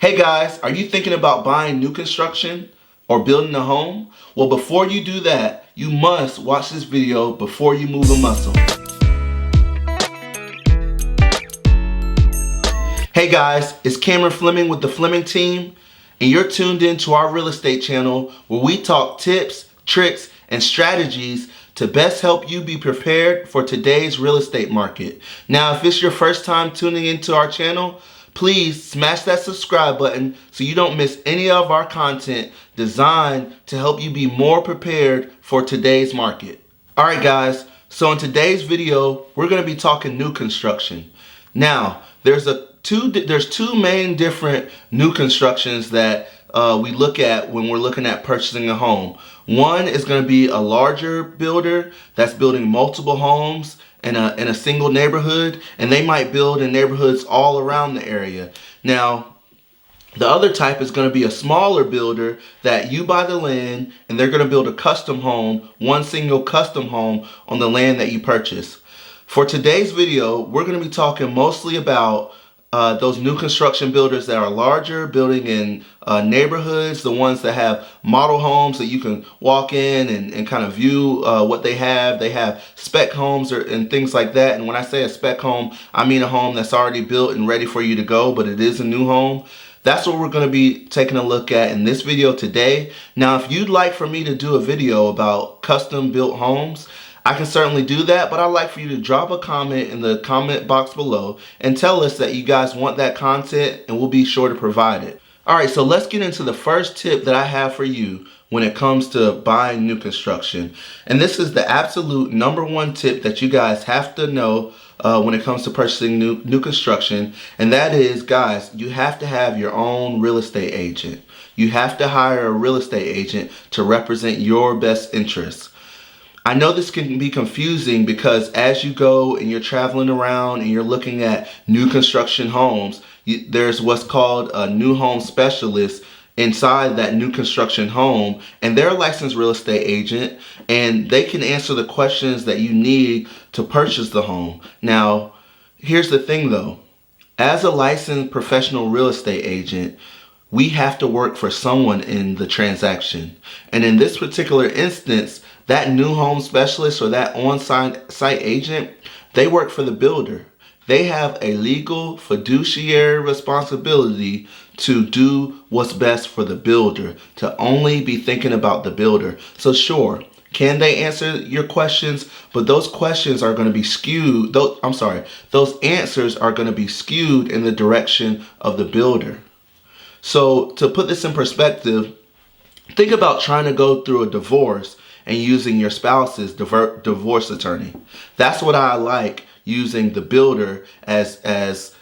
Hey guys, are you thinking about buying new construction or building a home? Well, before you do that, you must watch this video before you move a muscle. Hey guys, it's Cameron Flemming with the Flemming team, and you're tuned in to our real estate channel where we talk tips, tricks, and strategies to best help you be prepared for today's real estate market. Now, if it's your first time tuning into our channel, please smash that subscribe button so you don't miss any of our content designed to help you be more prepared for today's market. Alright guys, so in today's video, we're going to be talking new construction. Now, there's two main different new constructions that we look at when we're looking at purchasing a home. One is going to be a larger builder that's building multiple homes in a single neighborhood, and they might build in neighborhoods all around the area. Now, the other type is going to be a smaller builder that you buy the land and they're going to build a custom home, one single custom home on the land that you purchase. For today's video, we're going to be talking mostly about those new construction builders that are larger, building in neighborhoods, the ones that have model homes that you can walk in and kind of view what they have. They have spec homes and things like that. And when I say a spec home, I mean a home that's already built and ready for you to go, but it is a new home. That's what we're going to be taking a look at in this video today. Now, if you'd like for me to do a video about custom built homes, I can certainly do that, but I'd like for you to drop a comment in the comment box below and tell us that you guys want that content, and we'll be sure to provide it. Alright, so let's get into the first tip that I have for you when it comes to buying new construction. And this is the absolute #1 tip that you guys have to know when it comes to purchasing new construction. And that is, guys, you have to have your own real estate agent. You have to hire a real estate agent to represent your best interests. I know this can be confusing because as you go and you're traveling around and you're looking at new construction homes, there's what's called a new home specialist inside that new construction home, and they're a licensed real estate agent, and they can answer the questions that you need to purchase the home. Now, here's the thing though. As a licensed professional real estate agent, we have to work for someone in the transaction. And in this particular instance, that new home specialist or that on-site agent, they work for the builder. They have a legal fiduciary responsibility to do what's best for the builder, to only be thinking about the builder. So sure, can they answer your questions? But those questions are going to be skewed. Those answers are going to be skewed in the direction of the builder. So to put this in perspective, think about trying to go through a divorce and using your spouse's divorce attorney. That's what I like, using the builder as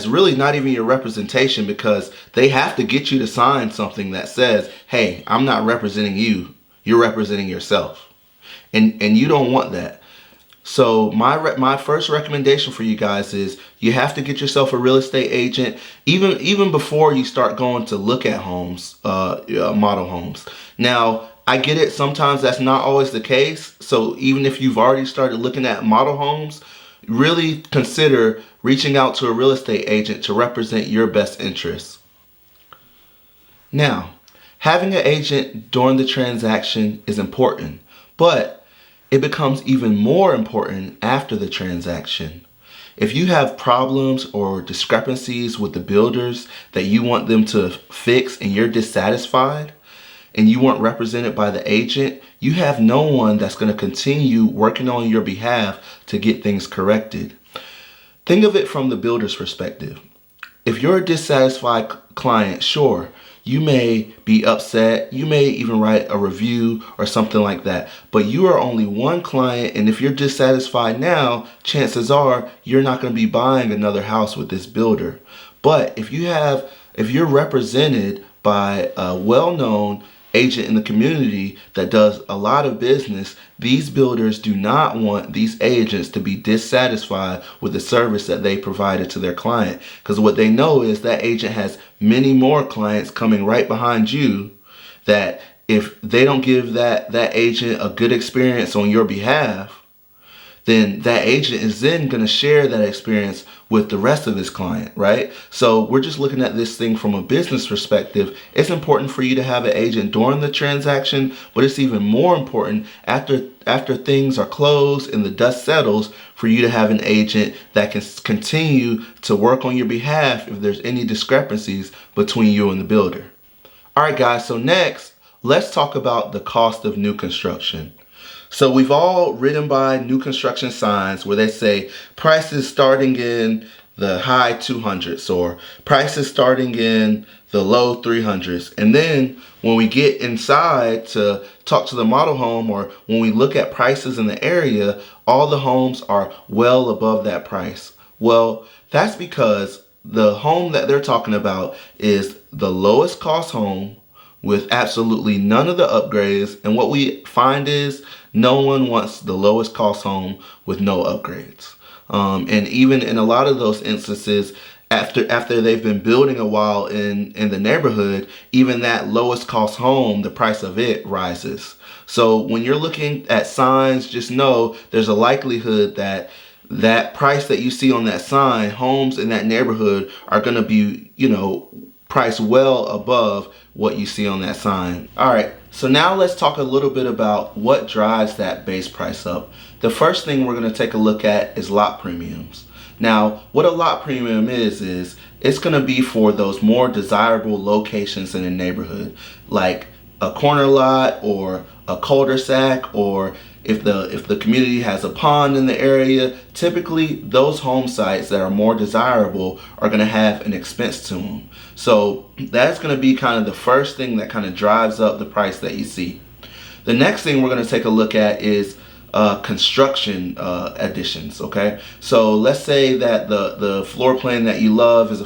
really not even your representation, because they have to get you to sign something that says, hey, I'm not representing you, you're representing yourself. And you don't want that. So my first recommendation for you guys is you have to get yourself a real estate agent even before you start going to look at homes, model homes. Now, I get it, sometimes that's not always the case. So even if you've already started looking at model homes, really consider reaching out to a real estate agent to represent your best interests. Now, having an agent during the transaction is important, but it becomes even more important after the transaction. If you have problems or discrepancies with the builders that you want them to fix and you're dissatisfied, and you weren't represented by the agent, you have no one that's going to continue working on your behalf to get things corrected. Think of it from the builder's perspective. If you're a dissatisfied client, sure, you may be upset, you may even write a review or something like that, but you are only one client, and if you're dissatisfied now, chances are you're not going to be buying another house with this builder. But if you're represented by a well-known agent in the community that does a lot of business, these builders do not want these agents to be dissatisfied with the service that they provided to their client, because what they know is that agent has many more clients coming right behind you, that if they don't give that agent a good experience on your behalf, then that agent is then going to share that experience with the rest of his client, right? So we're just looking at this thing from a business perspective. It's important for you to have an agent during the transaction, but it's even more important after things are closed and the dust settles for you to have an agent that can continue to work on your behalf if there's any discrepancies between you and the builder. All right, guys, so next, let's talk about the cost of new construction. So we've all ridden by new construction signs where they say prices starting in the high 200s or prices starting in the low 300s. And then when we get inside to talk to the model home or when we look at prices in the area, all the homes are well above that price. Well, that's because the home that they're talking about is the lowest cost home with absolutely none of the upgrades. And what we find is no one wants the lowest cost home with no upgrades. And even in a lot of those instances, after they've been building a while in the neighborhood, even that lowest cost home, the price of it rises. So when you're looking at signs, just know there's a likelihood that that price that you see on that sign, homes in that neighborhood are going to be, priced well above what you see on that sign. All right, so now let's talk a little bit about what drives that base price up. The first thing we're going to take a look at is lot premiums. Now, what a lot premium is it's going to be for those more desirable locations in a neighborhood, like a corner lot or a cul-de-sac, or if the community has a pond in the area. Typically those home sites that are more desirable are going to have an expense to them. So that's going to be kind of the first thing that kind of drives up the price that you see. The next thing we're going to take a look at is construction additions. Okay, so let's say that the floor plan that you love is a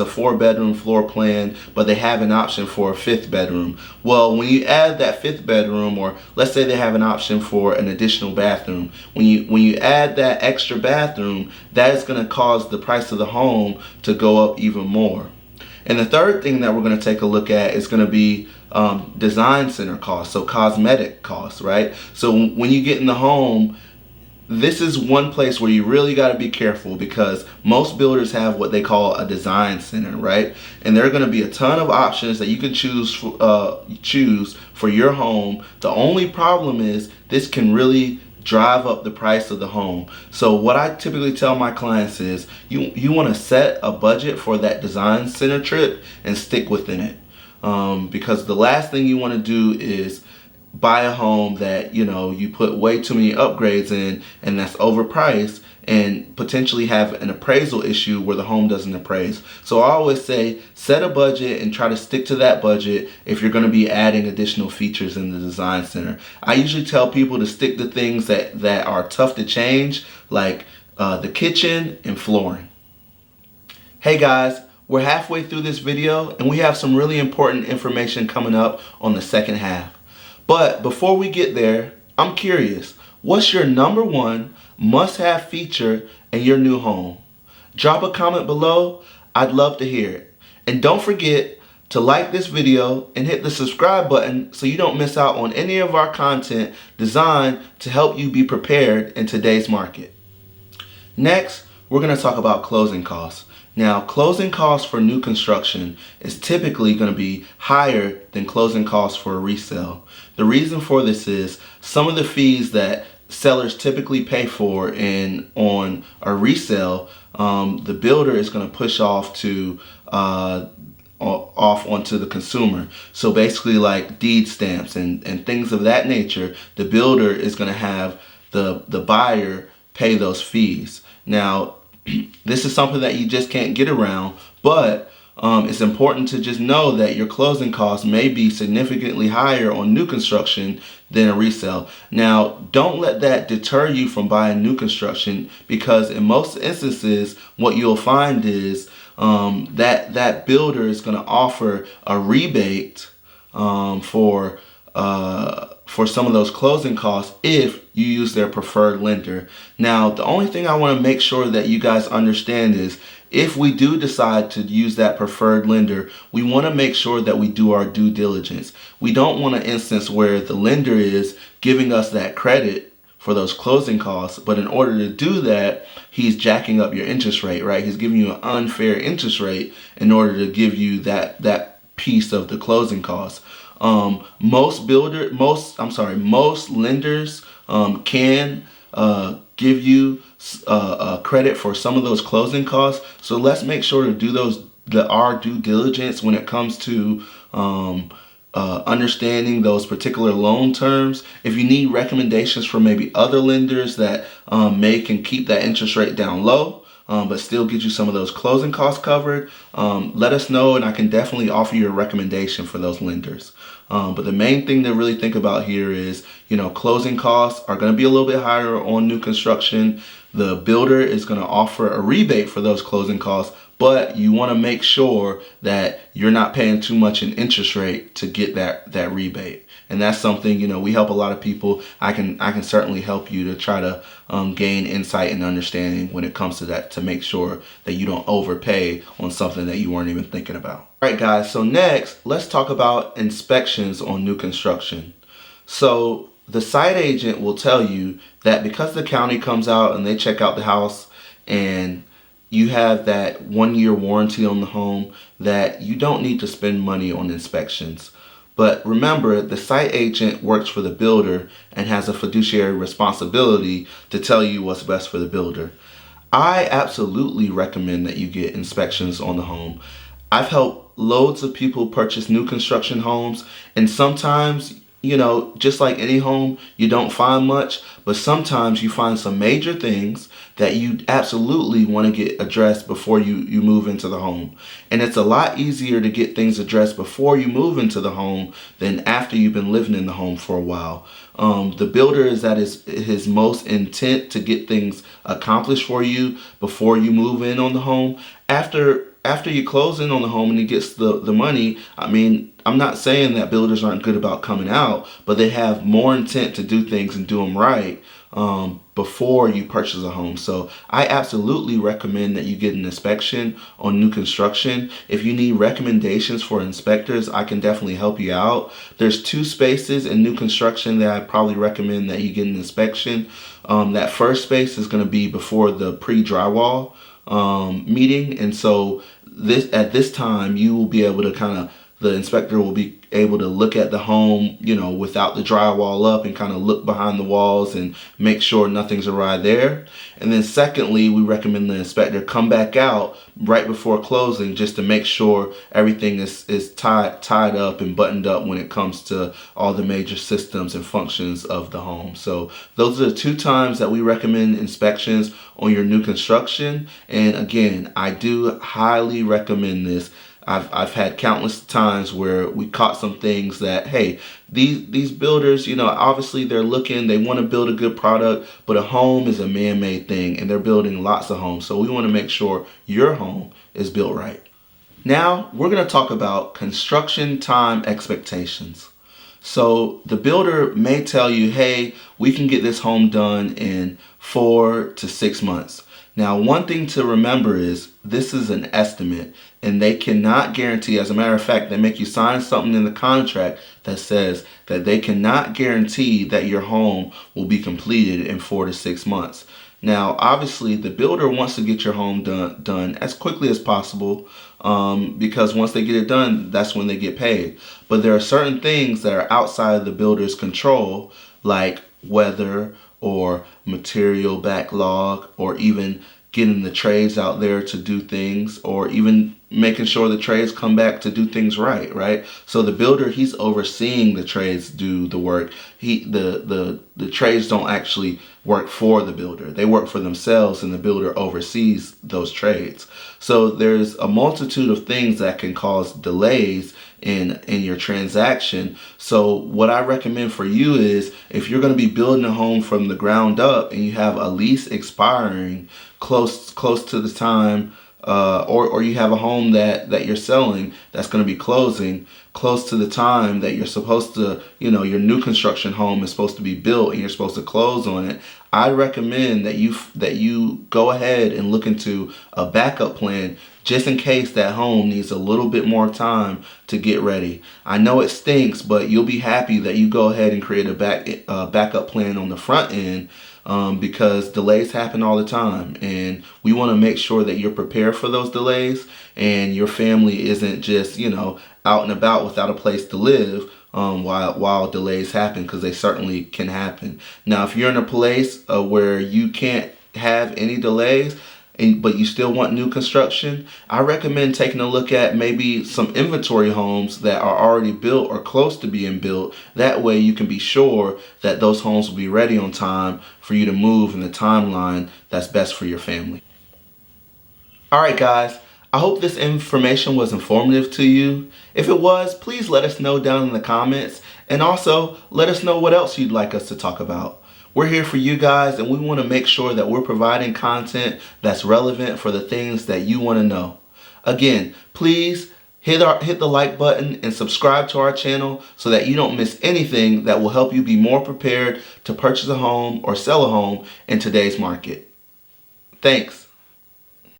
four bedroom floor plan, but they have an option for a fifth bedroom. Well, when you add that fifth bedroom, or let's say they have an option for an additional bathroom, when you add that extra bathroom, that is going to cause the price of the home to go up even more. And the third thing that we're going to take a look at is going to be design center costs, so cosmetic costs, right? So when you get in the home, this is one place where you really got to be careful, because most builders have what they call a design center, right? And there are going to be a ton of options that you can choose for your home. The only problem is this can really drive up the price of the home. So what I typically tell my clients is you want to set a budget for that design center trip and stick within it. Because the last thing you want to do is buy a home that you put way too many upgrades in and that's overpriced, and potentially have an appraisal issue where the home doesn't appraise. So I always say set a budget and try to stick to that budget if you're going to be adding additional features in the design center. I usually tell people to stick to things that are tough to change, like the kitchen and flooring. Hey guys, we're halfway through this video and we have some really important information coming up on the second half. But before we get there, I'm curious, what's your number one must-have feature in your new home? Drop a comment below. I'd love to hear it. And don't forget to like this video and hit the subscribe button so you don't miss out on any of our content designed to help you be prepared in today's market. Next, we're going to talk about closing costs. Now, closing costs for new construction is typically going to be higher than closing costs for a resale. The reason for this is some of the fees that sellers typically pay for on a resale, the builder is going to push off onto the consumer. So basically, like deed stamps and things of that nature, the builder is going to have the buyer pay those fees. Now, this is something that you just can't get around, but it's important to just know that your closing costs may be significantly higher on new construction than a resale. Now, don't let that deter you from buying new construction, because in most instances, what you'll find is that builder is going to offer a rebate for some of those closing costs if you use their preferred lender. Now, the only thing I want to make sure that you guys understand is if we do decide to use that preferred lender, we want to make sure that we do our due diligence. We don't want an instance where the lender is giving us that credit for those closing costs. But in order to do that, he's jacking up your interest rate, right? He's giving you an unfair interest rate in order to give you that piece of the closing costs. Most lenders can give you credit for some of those closing costs. So let's make sure to do our due diligence when it comes to understanding those particular loan terms. If you need recommendations from maybe other lenders that can keep that interest rate down low, but still get you some of those closing costs covered, let us know, and I can definitely offer you a recommendation for those lenders. But the main thing to really think about here is, closing costs are going to be a little bit higher on new construction. The builder is going to offer a rebate for those closing costs, but you want to make sure that you're not paying too much in interest rate to get that rebate. And that's something, we help a lot of people. I can certainly help you to try to gain insight and understanding when it comes to that, to make sure that you don't overpay on something that you weren't even thinking about. All right, guys, so next, let's talk about inspections on new construction. So the site agent will tell you that because the county comes out and they check out the house and you have that 1-year warranty on the home, that you don't need to spend money on inspections. But remember, the site agent works for the builder and has a fiduciary responsibility to tell you what's best for the builder. I absolutely recommend that you get inspections on the home. I've helped loads of people purchase new construction homes, and sometimes, just like any home, you don't find much, but sometimes you find some major things that you absolutely want to get addressed before you move into the home. And it's a lot easier to get things addressed before you move into the home than after you've been living in the home for a while. The builder is at his most intent to get things accomplished for you before you move in on the home. After you close in on the home and he gets the money, I'm not saying that builders aren't good about coming out, but they have more intent to do things and do them right before you purchase a home. So I absolutely recommend that you get an inspection on new construction. If you need recommendations for inspectors, I can definitely help you out. There's 2 spaces in new construction that I probably recommend that you get an inspection. That first space is going to be before the pre-drywall meeting, and so at this time you will be able to the inspector will be able to look at the home, without the drywall up, and kind of look behind the walls and make sure nothing's awry there. And then secondly, we recommend the inspector come back out right before closing just to make sure everything is tied up and buttoned up when it comes to all the major systems and functions of the home. So those are the 2 times that we recommend inspections on your new construction. And again, I do highly recommend this. I've had countless times where we caught some things that, hey, these builders, obviously they want to build a good product, but a home is a man-made thing and they're building lots of homes. So we want to make sure your home is built right. Now we're going to talk about construction time expectations. So the builder may tell you, hey, we can get this home done in 4 to 6 months. Now, one thing to remember is this is an estimate, and they cannot guarantee. As a matter of fact, they make you sign something in the contract that says that they cannot guarantee that your home will be completed in 4 to 6 months. Now, obviously, the builder wants to get your home done as quickly as possible, because once they get it done, that's when they get paid. But there are certain things that are outside of the builder's control, like weather or material backlog, or even getting the trades out there to do things, or even making sure the trades come back to do things right? So the builder, he's overseeing the trades do the work. The trades don't actually work for the builder. They work for themselves, and the builder oversees those trades. So there's a multitude of things that can cause delays in your transaction. So what I recommend for you is, if you're going to be building a home from the ground up and you have a lease expiring close to the time, or you have a home that you're selling that's going to be closing close to the time that you're supposed to, your new construction home is supposed to be built and you're supposed to close on it, I recommend that you go ahead and look into a backup plan just in case that home needs a little bit more time to get ready. I know it stinks, but you'll be happy that you go ahead and create a backup plan on the front end, because delays happen all the time, and we want to make sure that you're prepared for those delays and your family isn't just, out and about without a place to live while delays happen, because they certainly can happen. Now, if you're in a place where you can't have any delays, but you still want new construction, I recommend taking a look at maybe some inventory homes that are already built or close to being built. That way you can be sure that those homes will be ready on time for you to move in the timeline that's best for your family. All right, guys. I hope this information was informative to you. If it was, please let us know down in the comments, and also let us know what else you'd like us to talk about. We're here for you guys, and we want to make sure that we're providing content that's relevant for the things that you want to know. Again, please hit the like button and subscribe to our channel so that you don't miss anything that will help you be more prepared to purchase a home or sell a home in today's market. Thanks.